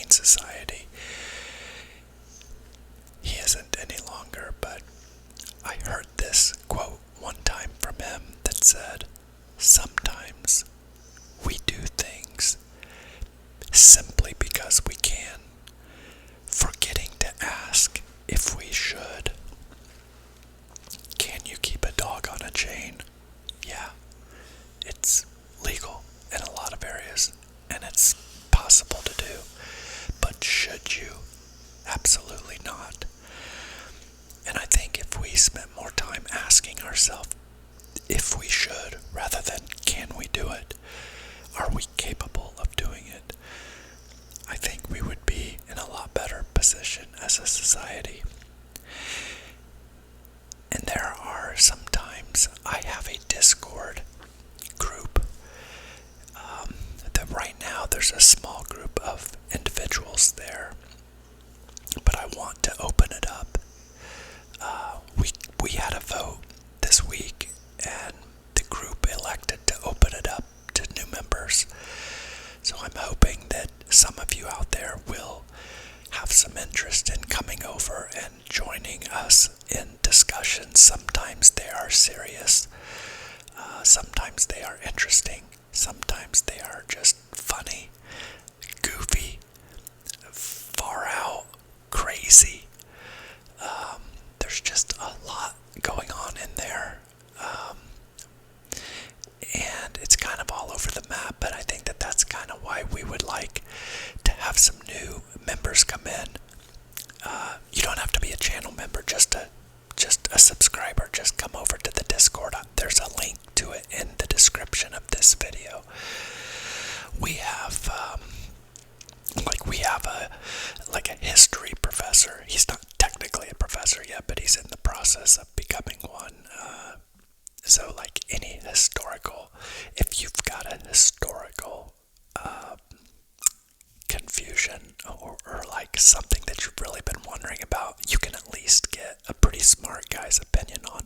humane society. He isn't any longer, but I heard this quote one time from him that said, "Sometimes we do things simply because we can, forgetting to ask if we should." Can you keep a dog on a chain? Yeah, it's legal in a lot of areas, and it's possible to do. But should you? Absolutely not. And I think if we spent more time asking ourselves if we should, rather than can we do it, are we capable of doing it, I think we would be in a lot better position as a society. And there are sometimes, I have a Discord group that right now there's a small group of individuals there, but I want to open it up. We had a vote this week, and the group elected to open it up to new members. So I'm hoping that some of you out there will have some interest in coming over and joining us in discussions. Sometimes they are serious, sometimes they are interesting, sometimes they are just funny, goofy, far out, crazy. There's just a lot going on in there, and it's kind of all over the map, but I think that that's kind of why we would like to have some new members come in. You don't have to be a channel member, just a subscriber. Just come over to the Discord. There's a link to it in the description of this video. We have a history professor. He's not technically a professor yet, but he's in the process of becoming one. So like any historical, if you've got a historical confusion or like something that you've really been wondering about, you can at least get a pretty smart guy's opinion on.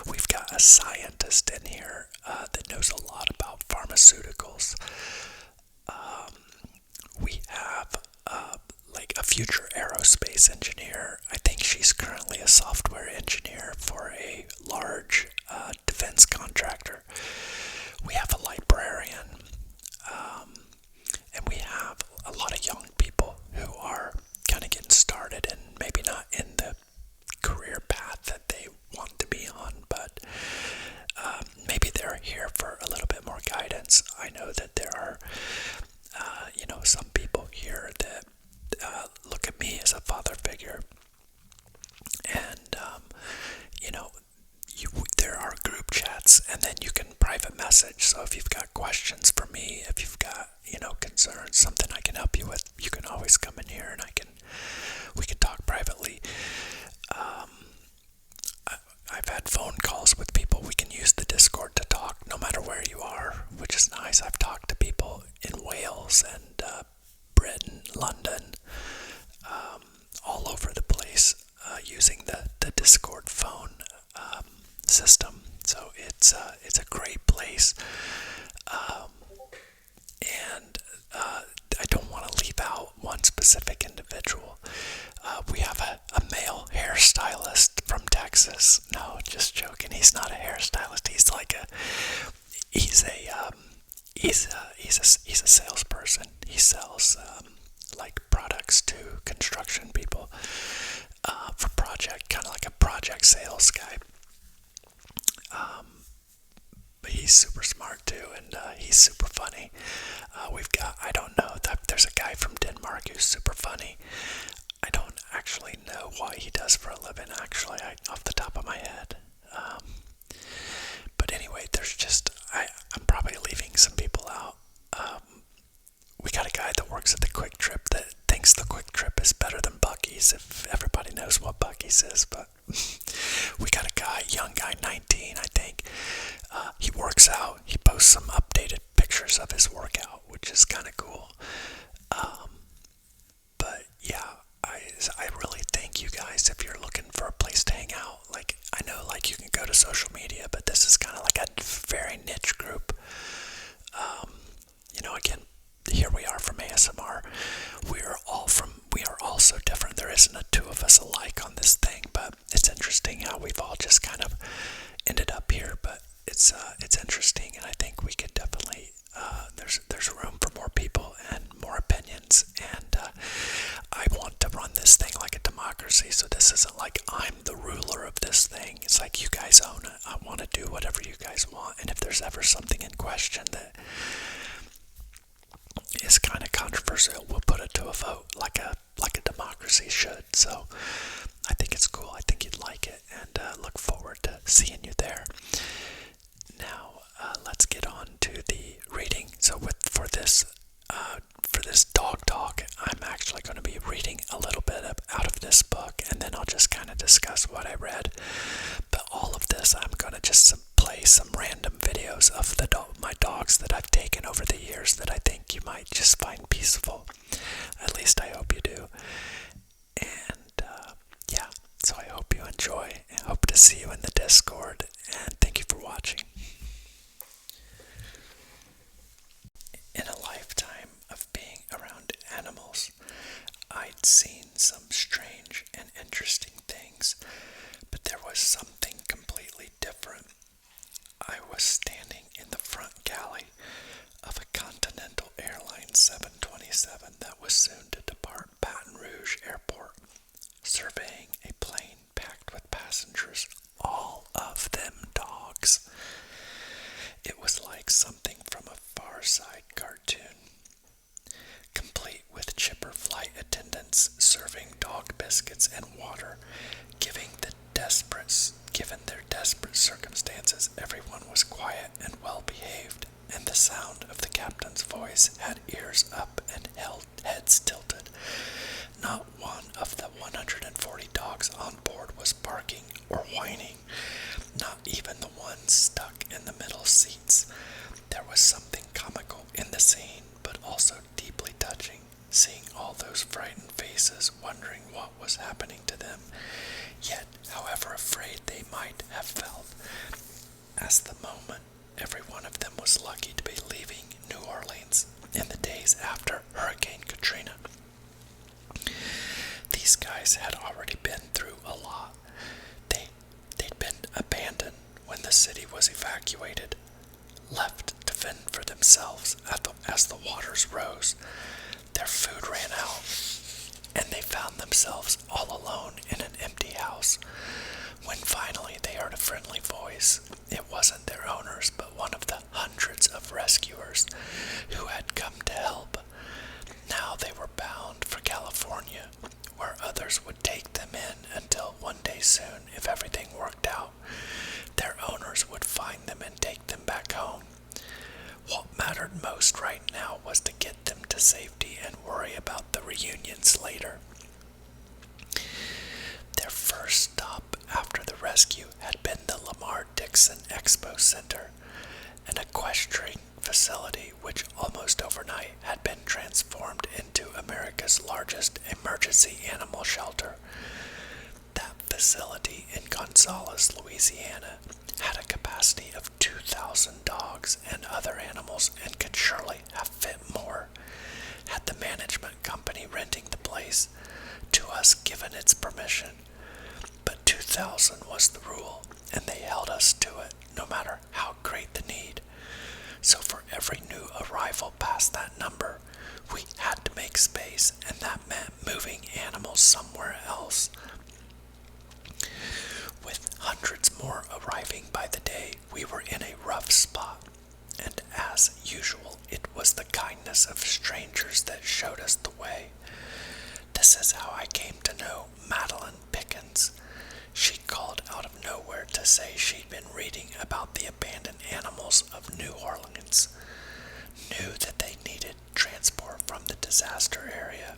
We've got a scientist in here that knows a lot about pharmaceuticals. We have like a future aerospace engineer. I think she's currently a software engineer for a large defense contractor. We have a librarian, and we have a lot of young people who are kind of getting started and maybe not in the career path that they want to be on, but maybe they're here for a little bit more guidance. I know that there are some people here that look at me as a father figure, and there are group chats, and then you can private message. So if you've got questions for me, if you've got concerns, something I can help you with, you can always come in here and we can talk privately. I've had phone calls with people. We can use the Discord to talk no matter where you are, which is nice. I've talked to people in Wales and Britain, London, all over the place using the Discord phone system. So it's a great place, and I don't want to leave out one specific individual. We have a male hairstylist from Texas. No, just joking. He's not a hairstylist. He's a salesperson. He sells like products to construction people for project, kind of like a project sales guy. But he's super smart too, and he's super funny. I don't know, there's a guy from Denmark who's super funny. I don't actually know what he does for a living, actually, off the top of my head. But anyway, I'm probably leaving some people out. We got a guy that works at the Quick Trip that thinks the Quick Trip is better than Buc-ee's, if everybody knows what Buc-ee's is, but we got a young guy, 19, I think. He works out. He posts some updated pictures of his workout, which is kind of cool. But yeah, I really thank you guys if you're looking for a place to hang out. Like, I know you can go to social media, but this is kind of like a very niche group. Again, here we are from ASMR. We're us alike on this thing, but it's interesting how we've all just kind of ended up here. But it's interesting, and I think we could definitely there's room for more people and more opinions, and I want to run this thing like a democracy. So this isn't like I'm the ruler of this thing. It's like you guys own it. I want to do whatever you guys want, and if there's ever something in question that is kind of controversial, we'll put it to a vote like a democracy should. So I think it's cool. I think you'd like it, and look forward to seeing you there. Now let's get on to the reading. So for this dog talk, I'm actually going to be reading a little bit out of this book, and then I'll just kind of discuss what I read. But all of this, I'm going to just play some random videos of my dogs that I've taken over the years that I think you might just find peaceful. At least I hope you do. And yeah, so I hope you enjoy. I hope to see you in the Discord, and thank you for watching. In a lifetime of being around animals, I'd seen some strange and interesting things, but there was something completely different. I was standing in the front galley of a Continental Airlines 727 that was soon to depart Baton Rouge Airport, surveying a plane packed with passengers, all of them dogs. It was like something from a Far Side cartoon, complete with chipper flight attendants serving dog biscuits and water, given their desperate circumstances. Everyone was quiet and well behaved, and the sound of the captain's voice had ears up and heads tilted. Not one of the 140 dogs on board was barking or whining, not even the ones stuck in the middle seats. There was something comical in the scene, but also deeply touching, seeing all those frightened faces wondering what was happening to them, yet however afraid they might have felt. As the moment, every one of them was lucky to be leaving New Orleans in the days after Hurricane Katrina. These guys had already been through a lot. They'd been abandoned when the city was evacuated, left to fend for themselves as the waters rose. Their food ran out, and they found themselves all alone in an empty house. When finally they heard a friendly voice, it wasn't their owners, but one of the hundreds of rescuers who had come to help. Now they were bound for California, where others would take them in until one day soon, if everything worked out, their owners would find them and take them back home. What mattered most right now was to get them to safety and worry about the reunions later. Their first stop after the rescue had been the Lamar Dixon Expo Center, an equestrian facility which almost overnight had been transformed into America's largest emergency animal shelter. That facility in Gonzales, Louisiana, had a capacity of 2,000 dogs and other animals and could surely have fit more, had the management company renting the place to us given its permission. But 2,000 was the rule, and they held us to it, no matter how great the need. So for every new arrival past that number, we had to make space, and that meant moving animals somewhere else. With hundreds more arriving by the day, we were in a rough spot, and as usual, it was the kindness of strangers that showed us the way. This is how I came to know Madeline Pickens. She called out of nowhere to say she'd been reading about the abandoned animals of New Orleans, knew that they needed transport from the disaster area,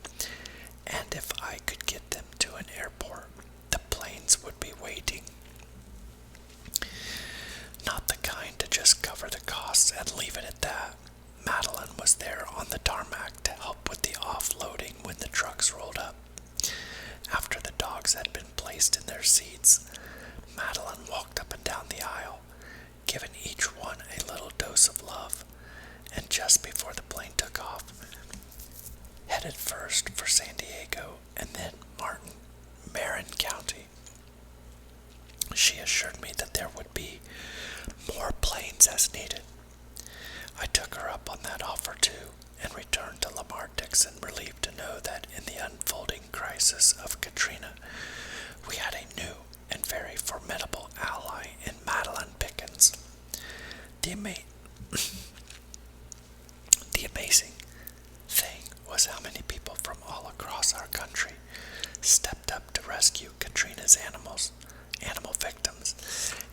and if I could get them to an airport, the planes would be waiting. Not the kind to just cover the costs and leave it at that. Madeline was there on the tarmac to help with the offloading when the trucks rolled up. After the dogs had been placed in their seats, Madeline walked up and down the aisle, giving each one a little dose of love, and just before the plane took off, headed first for San Diego and then Martin, Marin County. She assured me that there would be more planes as needed. I took her up on that offer too, and returned to Lamar Dixon, relieved to know that in the unfolding crisis of Katrina, we had a new and very formidable ally in Madeline Pickens. The amazing thing was how many people from all across our country stepped up to rescue Katrina's animal victims,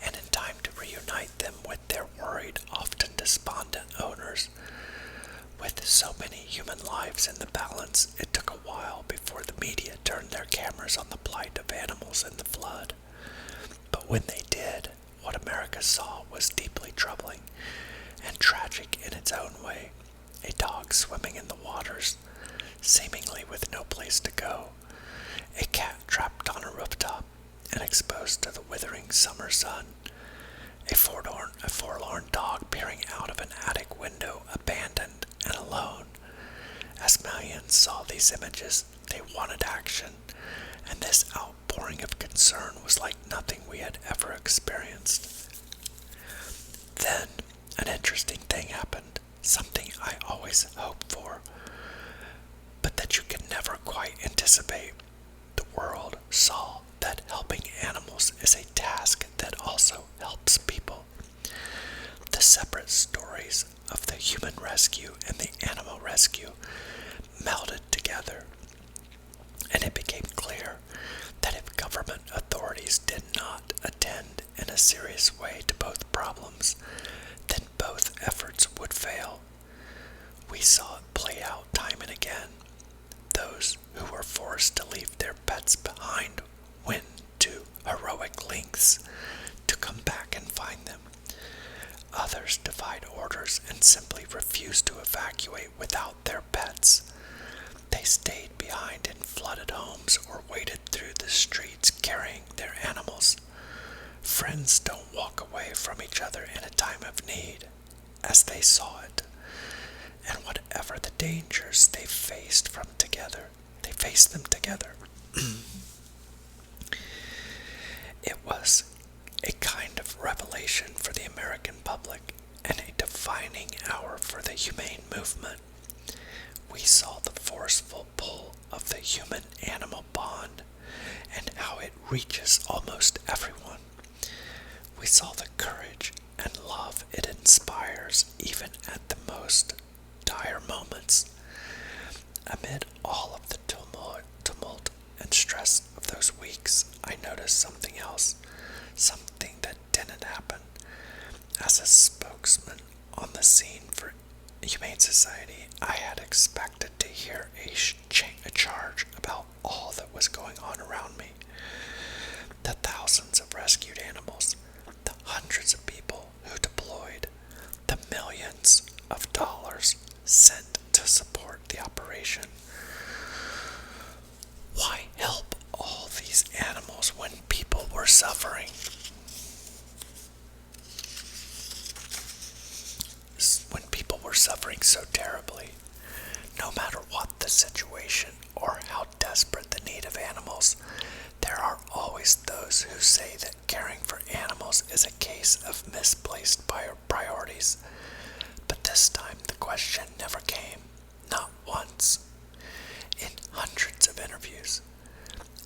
and in time to reunite them with their worried, often despondent owners. With so many human lives in the balance, it took a while before the media turned their cameras on the plight of animals in the flood. But when they did, what America saw was deeply troubling and tragic in its own way. A dog swimming in the waters, seemingly with no place to go. A cat trapped on a rooftop and exposed to the withering summer sun. A forlorn dog peering out of an attic window, abandoned and alone. As millions saw these images, they wanted action, and this outpouring of concern was like nothing we had ever experienced. Then, an interesting thing happened, something I always hoped for, but that you can never quite anticipate. The world saw that helping animals is a task that also helps people. The separate stories of the human rescue and the animal rescue melded together, and it became clear that if government authorities did not attend in a serious way to both problems, then both efforts would fail. We saw it play out time and again. Those who were forced to leave their pets behind went to heroic lengths to come back and find them. Others defied orders and simply refused to evacuate without their pets. They stayed behind in flooded homes or waded through the streets carrying their animals. Friends don't walk away from each other in a time of need, as they saw it. And whatever the dangers they faced them together. It was a kind of revelation for the American public and a defining hour for the humane movement. We saw the forceful pull of the human-animal bond and how it reaches almost everyone. We saw the courage and love it inspires even at the most dire moments. Amid all of the tumult and stress of those weeks, I noticed something else, something that didn't happen. As a spokesman on the scene for Humane Society, I had expected to hear a charge about all that was going on around me. The thousands of rescued animals, the hundreds of people who deployed, the millions of dollars sent to support the operation. Why help all these animals when people were suffering? When people were suffering so terribly, no matter what the situation or how desperate the need of animals, there are always those who say that caring for animals is a case of misplaced priorities. But this time the question never came, not once, in hundreds of interviews.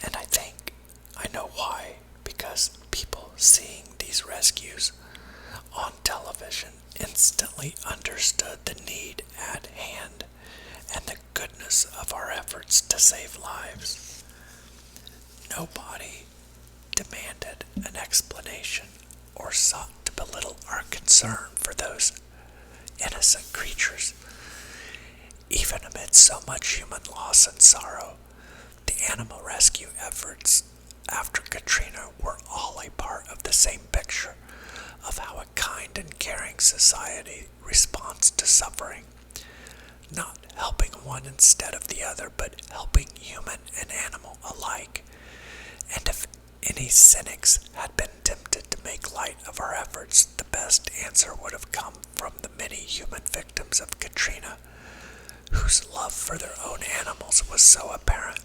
And I think I know why, because people seeing these rescues on television instantly understood the need at hand and the goodness of our efforts to save lives. Nobody demanded an explanation or sought to belittle our concern for those innocent creatures. Even amid so much human loss and sorrow, the animal rescue efforts after Katrina were all a part of the same picture of how a kind and caring society responds to suffering. Not helping one instead of the other, but helping human and animal alike. And if any cynics had been tempted to make light of our efforts, the best answer would have come from the many human victims of Katrina, whose love for their own animals was so apparent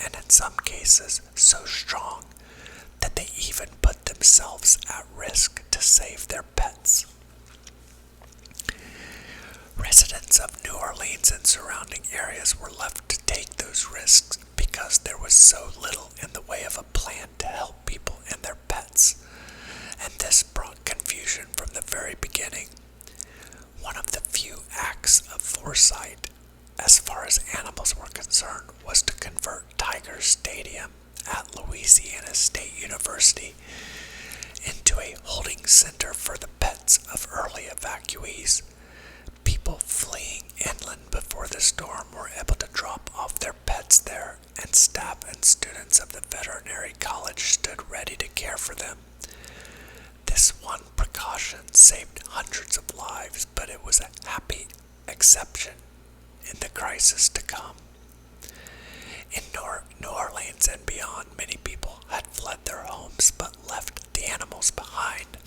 and in some cases so strong that they even put themselves at risk to save their pets. Residents of New Orleans and surrounding areas were left to take those risks because there was so little in the way of a plan to help people and their pets, and this brought confusion from the very beginning. One of the few acts of foresight, as far as animals were concerned, was to convert Tiger Stadium at Louisiana State University into a holding center for the pets of early evacuees. People fleeing inland before the storm were able to drop off their pets there, and staff and students of the veterinary college stood ready to care for them. This one precaution saved hundreds of lives, but it was a happy exception in the crisis to come. In New Orleans and beyond, many people had fled their homes but left the animals behind.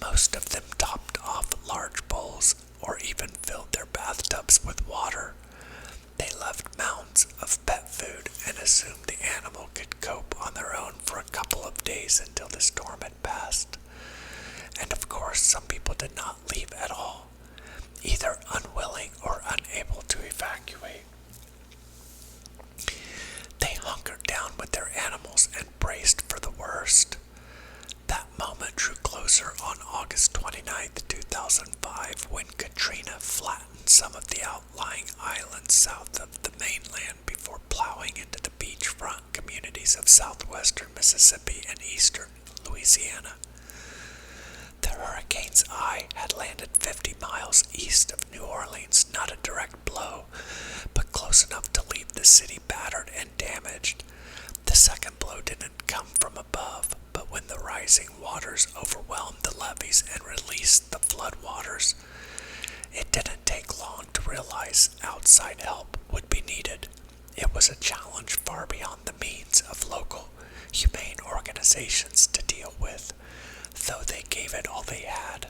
Most of them topped off large bowls or even filled their bathtubs with water. They left mounds of pet food and assumed the animal could cope on their own for a couple of days until the storm had passed. And of course, some people did not leave at all, either unwilling or unable to evacuate. They hunkered down with their animals and braced for the worst. That moment drew closer on August 29, 2005, when Katrina flattened some of the outlying islands south of the mainland before plowing into the beachfront communities of southwestern Mississippi and eastern Louisiana. The hurricane's eye had landed 50 miles east of New Orleans, not a direct blow, but close enough to leave the city battered and damaged. The second blow didn't come from above, but when the rising waters overwhelmed the levees and released the floodwaters. It didn't take long to realize outside help would be needed. It was a challenge far beyond the means of local humane organizations to deal with, though they gave it all they had.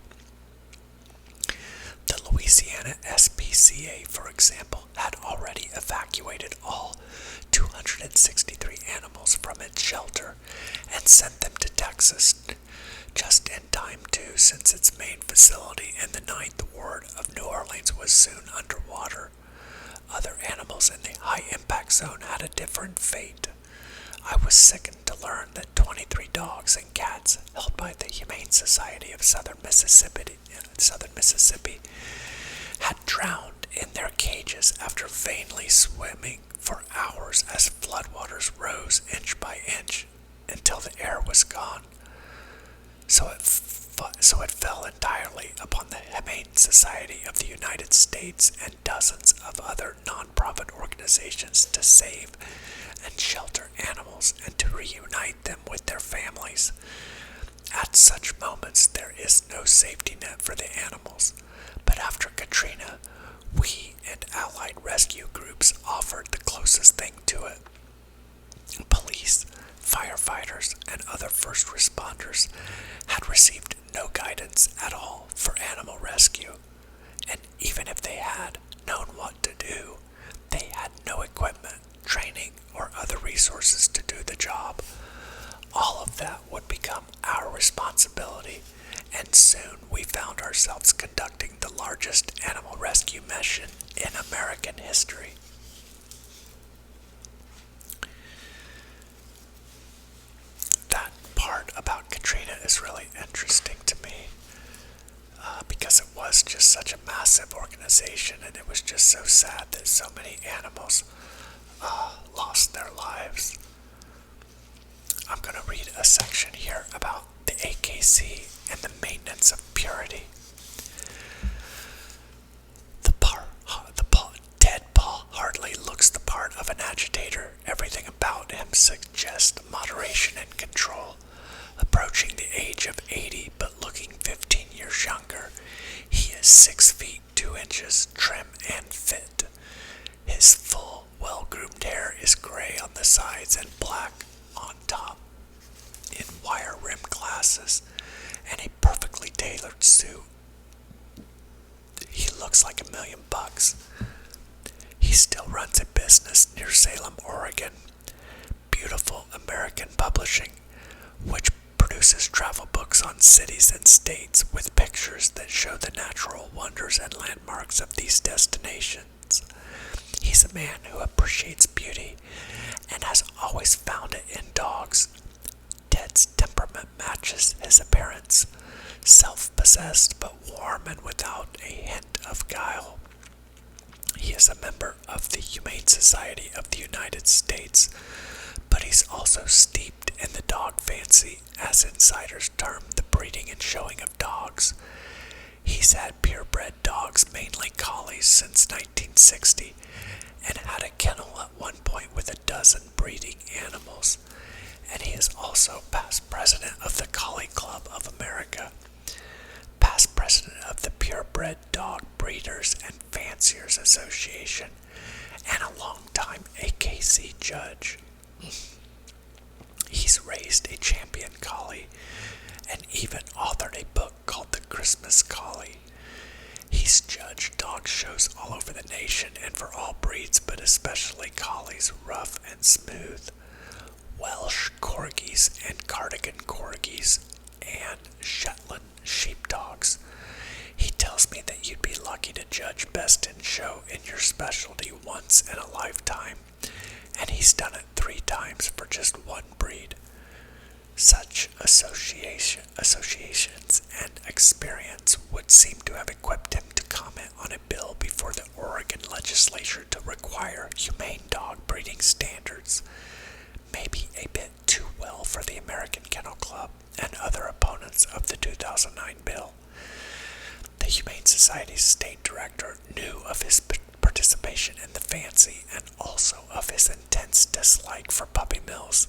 The Louisiana SPCA, for example, had already evacuated all 263 animals from its shelter and sent them to Texas, just in time too, since its main facility in the 9th Ward of New Orleans was soon underwater. Other animals in the high-impact zone had a different fate. I was sickened to learn that 23 dogs and cats held by the Humane Society of Southern Mississippi had drowned in their cages after vainly swimming for hours as floodwaters rose inch by inch until the air was gone. So it fell entirely upon the Humane Society of the United States and dozens of other non-profit organizations to save and shelter animals and to reunite them with their families. At such moments, there is no safety net for the animals. But after Katrina, we and allied rescue groups offered the closest thing to it. Police, firefighters, and other first responders had received no guidance at all for animal rescue. And even if they had known what to do, they had no equipment, training, or other resources to do the job. All of that would become our responsibility, and soon we found ourselves conducting the largest animal rescue mission in American history. That part about Katrina is really interesting to me, because it was just such a massive organization, and it was just so sad that so many animals lost their lives. I'm going to read a section here about the AKC and the maintenance of purity. Ted Paul hardly looks the part of an agitator. Everything about him suggests moderation and control. Approaching the age of 80 but looking 15 years younger, he is 6 feet 2 inches, trim and fit. His full, well-groomed hair is gray on the sides and black on top. In wire-rimmed glasses and a perfectly tailored suit, he looks like $1 million. He still runs a business near Salem, Oregon, American Publishing, which produces travel books on cities and states with pictures that show the natural wonders and landmarks of these destinations. He's a man who appreciates beauty and has always found it in dogs. Ted's temperament matches his appearance, self-possessed but warm and without a hint of guile. He is a member of the Humane Society of the United States, but he's also steeped in the dog fancy, as insiders term the breeding and showing of dogs. He's had purebred dogs, mainly collies, since 1960, and had a kennel at one point with a dozen breeding animals. And he is also past president of the Collie Club of America, past president of the Purebred Dog Breeders and Fanciers Association, and a longtime AKC judge. He's raised a champion collie and even authored a book called The Christmas Collie. He's judged dog shows all over the nation and for all breeds, but especially collies, rough and smooth, Welsh corgis and Cardigan corgis, and Shetland sheepdogs. He tells me that you'd be lucky to judge Best in Show in your specialty once in a lifetime, and he's done it 3 times for just one breed. Such associations and experience would seem to have equipped him to comment on a bill before the Oregon legislature to require humane dog breeding standards, maybe a bit too well for the American Kennel Club and other opponents of the 2009 bill. The Humane Society's state director knew of his participation in the fancy and also of his intense dislike for puppy mills,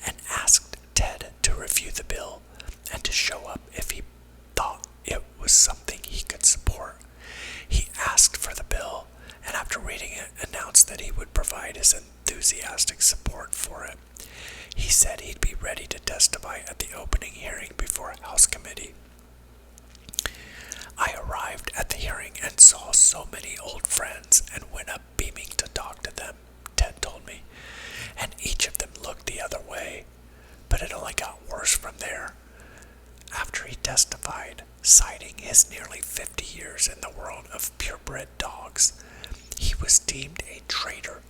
and asked Ted to review the bill and to show up if he thought it was something he could support. He asked for the bill, and after reading it, announced that he would provide his enthusiastic support for it. He said he'd be ready to testify at the opening hearing before House Committee. I arrived at the hearing and saw so many old friends and went up beaming to talk to them, Ted told me, and each of them looked the other way, but it only got worse from there. After he testified, citing his nearly 50 years in the world of purebred dogs, he was deemed a traitor,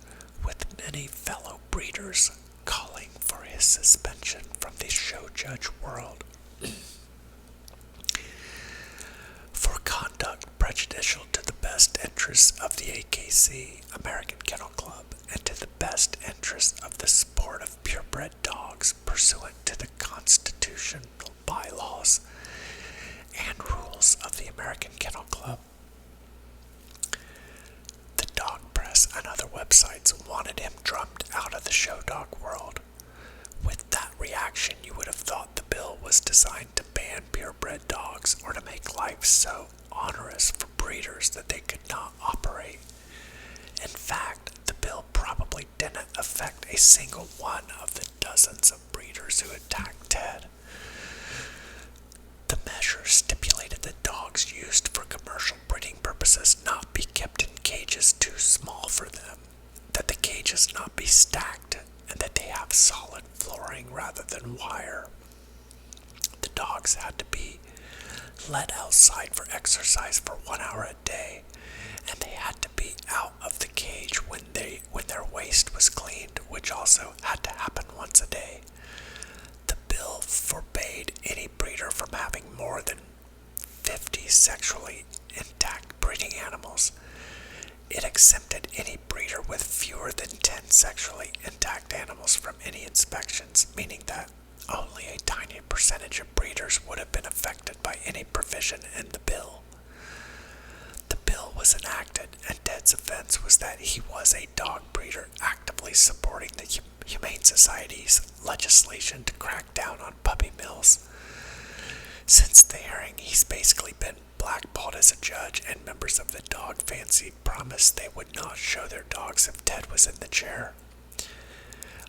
with many fellow breeders calling for his suspension from the show judge world for conduct prejudicial to the best interests of the AKC, American Kennel Club, and to the best interests of the sport of purebred dogs pursuant to the constitutional bylaws and rules of the American Kennel Club. The dog press and other websites wanted him drummed out of the show dog world. With that reaction, you would have thought the bill was designed to ban purebred dogs or to make life so onerous for breeders that they could not operate. In fact, the bill probably didn't affect a single one of the dozens of breeders who attacked Ted. The measure stipulated that dogs used for commercial breeding purposes not be kept in cages too small for them, that the cages not be stacked, and that they have solid flooring rather than wire. The dogs had to be let outside for exercise for 1 hour a day, and they had to be out of the cage when their waste was cleaned, which also had to happen once a day. The bill forbade any breeder from having more than 50 sexually intact breeding animals. It exempted any breeder with fewer than 10 sexually intact animals from any inspections, meaning that only a tiny percentage of breeders would have been affected by any provision in the bill. The bill was enacted, and Ted's offense was that he was a dog breeder actively supporting the Humane Society's legislation to crack down on puppy mills. Since the hearing, he's basically been blackballed as a judge, and members of the dog fancy promised they would not show their dogs if Ted was in the chair.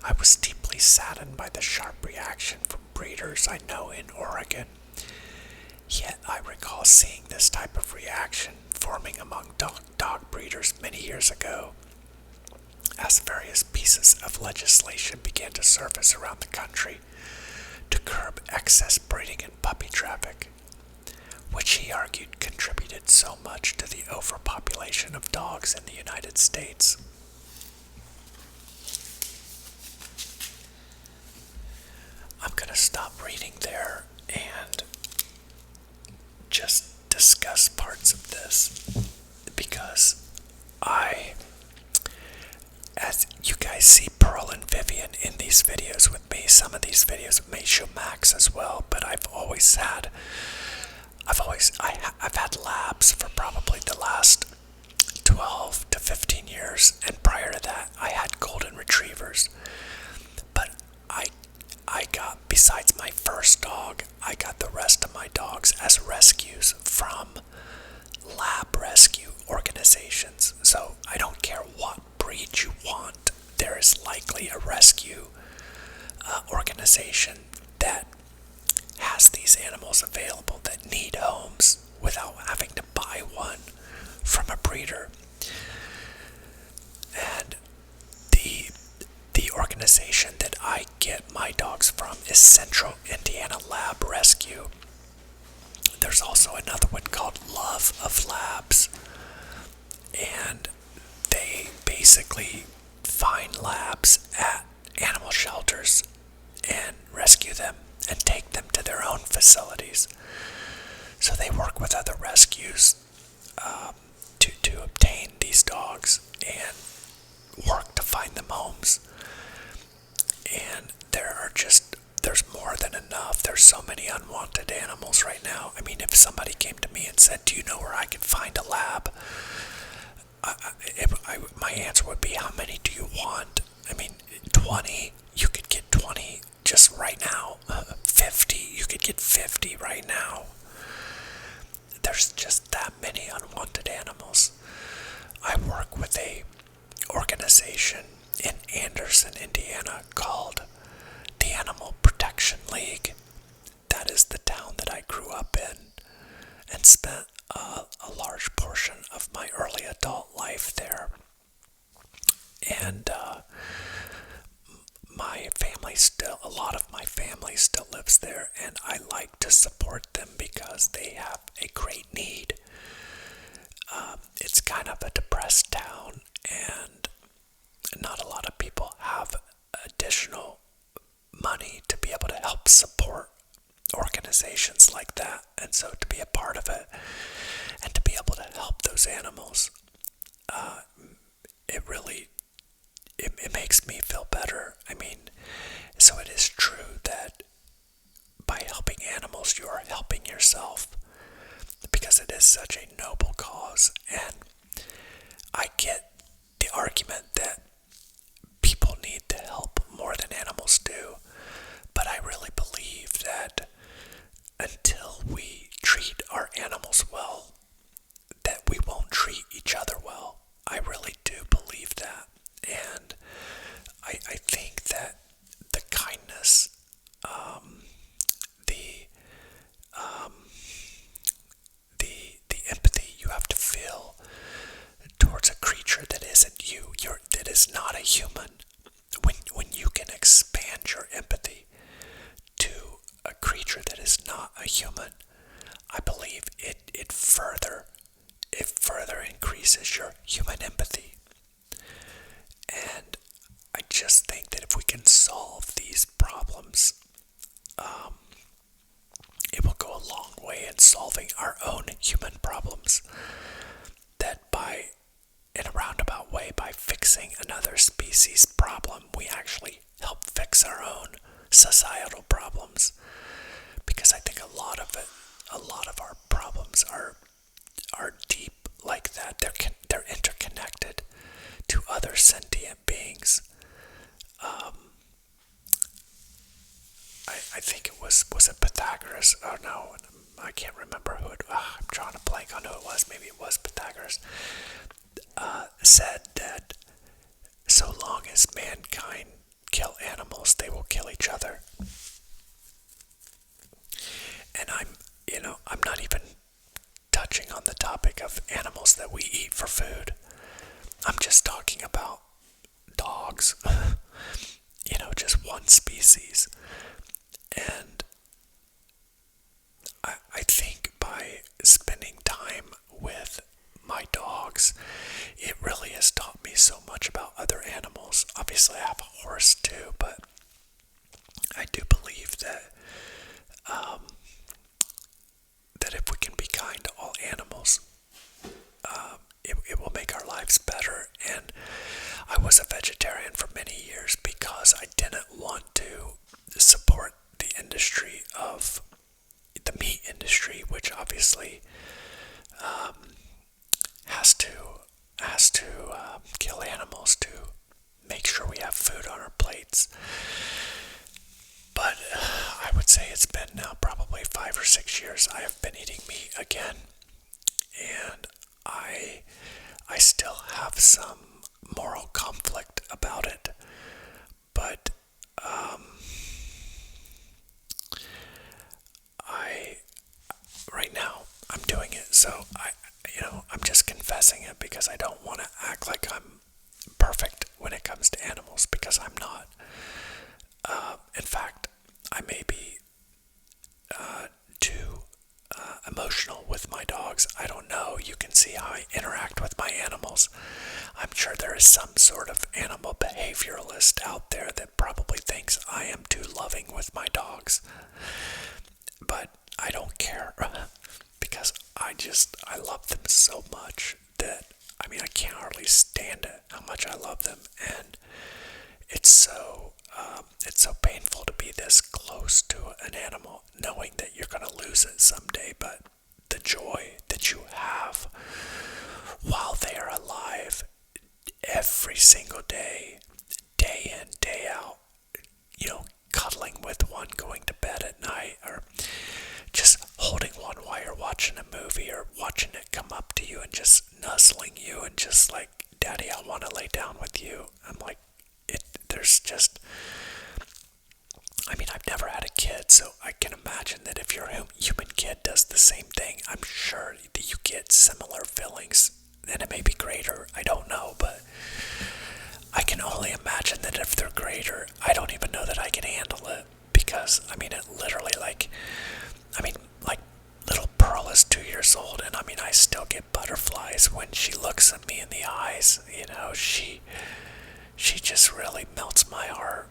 I was deeply saddened by the sharp reaction from breeders I know in Oregon. Yet I recall seeing this type of reaction forming among dog breeders many years ago, as very various pieces of legislation began to surface around the country to curb excess breeding and puppy traffic, which he argued contributed so much to the overpopulation of dogs in the United States. I'm going to stop reading there and just discuss parts of this because as you guys see Pearl and Vivian in these videos with me, some of these videos may show Max as well, but I've had labs for probably the last 12 to 15 years, and prior to that I had golden retrievers. But I got, besides my first dog, I got the rest of my dogs as rescues from lab rescue organizations. So I don't care what breed you want, there is likely a rescue organization that has these animals available that need homes without having to buy one from a breeder. And the organization that I get my dogs from is Central Indiana Lab Rescue. There's also another one called Love of Labs, and they basically find labs at animal shelters and rescue them and take them to their own facilities. So they work with other rescues to obtain these dogs and work to find them homes. And there's more than enough. There's so many unwanted animals right now. I mean, if somebody came to me and said, do you know where I can find a lab? My answer would be, how many do you want? I mean, 20, you could get 20 just right now. 50, you could get 50 right now. There's just that many unwanted animals. I work with a organization in Anderson, Indiana called the Animal Protection League. That is the town that I grew up in and spent a large portion of my early adult life there. And a lot of my family still lives there, and I like to support them because they have a great need. It's kind of a depressed town, and not a lot of people have additional money to be able to help support organizations like that. And so to be a part of it and to be able to help those animals, it makes me feel better. I mean, so it is true that by helping animals, you are helping yourself, because it is such a noble cause. And I get the argument that people need to help more than animals do, but I really believe that until we treat our animals well, that we won't treat each other well. I really do believe that. And I think that the kindness, the empathy you have to feel towards a creature that isn't you, that is not a human, when you can expand your empathy to a creature that is not a human, I believe it further increases your human empathy. And I just think that if we can solve these problems, it will go a long way in solving our own human problems. That in a roundabout way, by fixing another species' problem, we actually help fix our own societal problems. Because I think a lot of our problems are deep like that. They're interconnected to other sentient beings. I think it was it Pythagoras? Oh no, I can't remember who it was. I'm drawing a blank on who it was. Maybe it was Pythagoras. Said that so long as mankind kill animals, they will kill each other. And I'm not even touching on the topic of animals that we eat for food. I'm just talking about dogs about other animals. Obviously, I have a horse too, but I do believe that that if we can be kind to all animals, it will make our lives better. And I was a vegetarian for many years because I didn't want to support the industry of the meat industry, which obviously has to kill animals to make sure we have food on our plates. But I would say it's been now probably 5 or 6 years I have been eating meat again, and I still have some moral conflict about it, but I right now I'm doing it, so I'm just confessing it because I don't want to act like I'm perfect when it comes to animals, because I'm not. In fact, I may be too emotional with my dogs. I don't know. You can see how I interact with my animals. I'm sure there is some sort of animal behavioralist out there that probably thinks I am too loving with my dogs. But I don't care because I love them so much that, I can't hardly stand it, how much I love them. And it's so painful to be this close to an animal, knowing that you're going to lose it someday, but the joy that you have while they are alive every single day, day in, day out, cuddling with one, going to bed at night, or just holding one while you're watching a movie, or watching it come up to you and just nuzzling you and just like, Daddy, I want to lay down with you. I'm like, there's just, I've never had a kid, so I can imagine that if your human kid does the same thing, I'm sure that you get similar feelings, and it may be greater, I don't know, but I can only imagine that if they're greater, I don't even know that I can handle it, because, it literally, like, little Pearl is 2 years old, and I still get butterflies when she looks at me in the eyes, she just really melts my heart.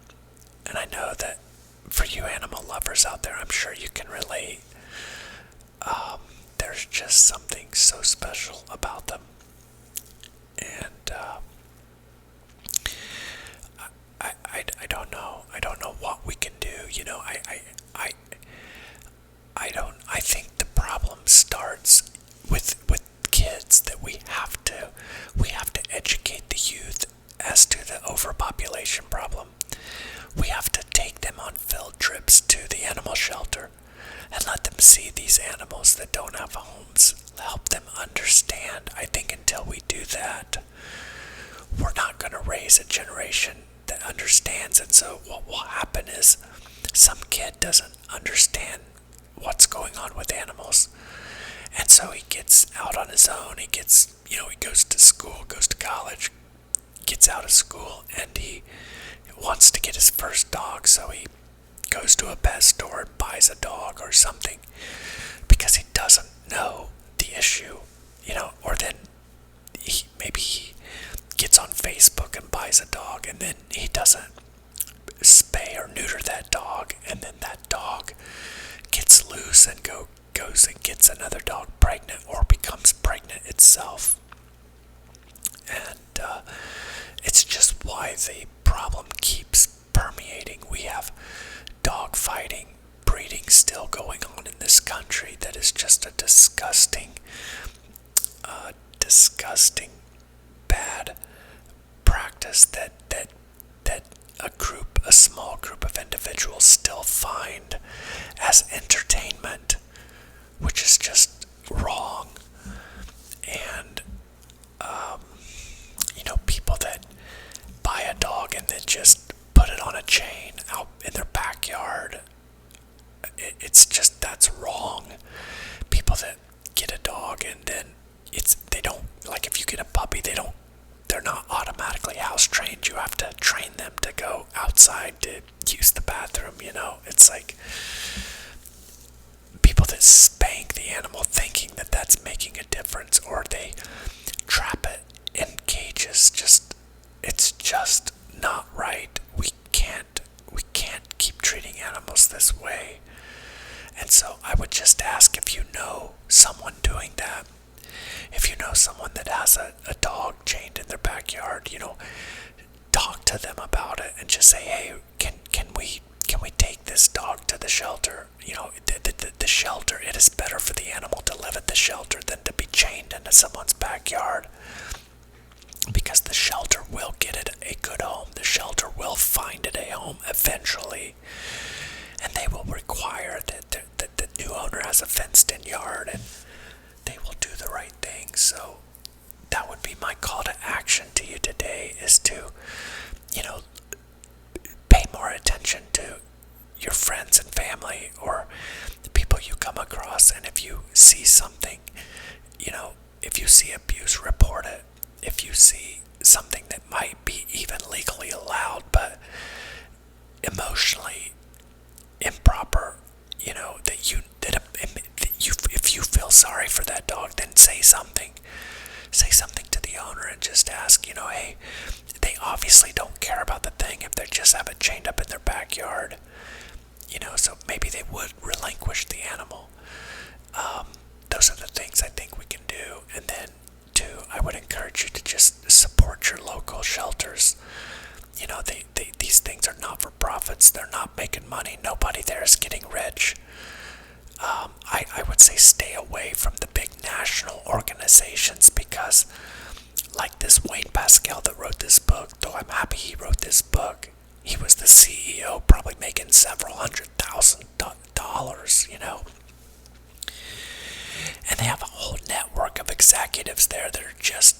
And I know that for you animal lovers out there, I'm sure you can relate. There's just something so special about them. And I don't know. I don't know what we can do. I think the problem starts with kids, that we have to educate the youth as to the overpopulation problem. We have to take them on field trips to the animal shelter and let them see these animals that don't have homes. Help them understand. I think until we do that, we're not going to raise a generation that understands. And so what will happen is some kid doesn't understand what's going on with animals. And so he gets out on his own. He goes to school, goes to college, gets out of school, and he wants to get his first dog, so he goes to a pet store and buys a dog or something, because he doesn't know the issue, or then maybe he gets on Facebook and buys a dog, and then he doesn't spay or neuter that dog, and then that dog gets loose and goes and gets another dog pregnant, or becomes pregnant itself. And it's just why the problem keeps permeating. We have dog fighting, breeding still going on in this country that is just a disgusting bad practice that a small group of individuals still find as entertainment, which is just wrong. And people that buy a dog and then just put it on a chain out in their backyard, it's just, that's wrong. People that get a dog and then they don't, like, if you get a puppy, they're not automatically house trained. You have to train them to go outside to use the bathroom. It's like people that spank the animal thinking that that's making a difference, or they trap it in cages. It's just not right. We can't keep treating animals this way. And so I would just ask, if you know someone doing that, if you know someone that has a dog chained in their backyard, talk to them about it and just say, hey, can we take this dog to the shelter? The shelter, it is better for the animal to live at the shelter than to be chained into someone's backyard, because the shelter will get it a good home. The shelter will find it a home eventually, and they will require that the new owner has a fenced-in yard, and they will do the right thing. So that would be my call to action to you today, is to, pay more attention to your friends and family, or the people you come across. And if you see something, if you see abuse, report it. If you see something that might be even legally allowed but emotionally improper, if you feel sorry for that dog, then say something. Say something to the owner and just ask, hey, they obviously don't care about the thing if they just have it chained up in their backyard. So maybe they would relinquish the animal. Those are the things I think we can do. And then, two, I would encourage you to just support your local shelters. These things are not for profits. They're not making money. Nobody there is getting rich. I would say stay away from the big national organizations, because like this Wayne Pascal that wrote this book, though I'm happy he wrote this book, he was the CEO, probably making several $100,000, And they have a whole network of executives there that are just,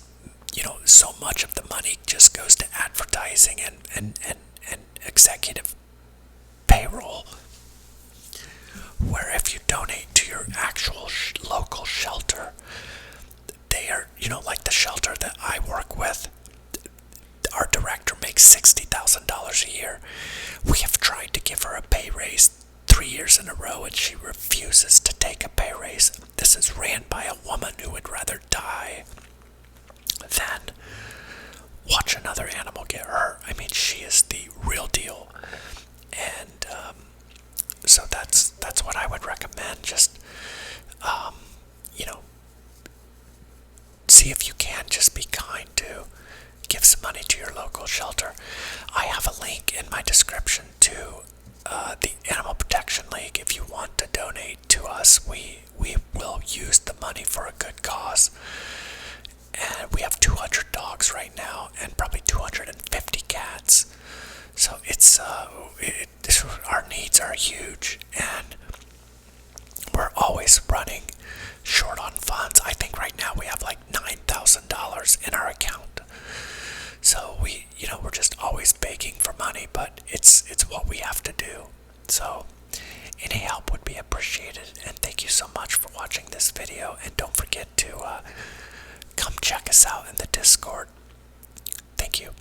so much of the money just goes to advertising and executive payroll. Where if you donate to your actual local shelter, they are, like the shelter that I work with, our director makes $60,000 a year. We have tried to give her a pay raise 3 years in a row, and she refuses to take a pay raise. This is ran by a woman who would rather die than watch another animal get hurt. I mean, she is the real deal. And so that's what I would recommend. Just see if you can just be kind to give some money to your local shelter. I have a link in my description to the Animal Protection League. If you want to donate to us, we will use the money for a good cause. And we have 200 dogs right now, and probably 250 cats. So our needs are huge, and we're always running short on funds. I think right now we have like $9,000 in our account. So we're just always begging for money, but it's what we have to do. So any help would be appreciated, and thank you so much for watching this video. And don't forget to come check us out in the Discord. Thank you.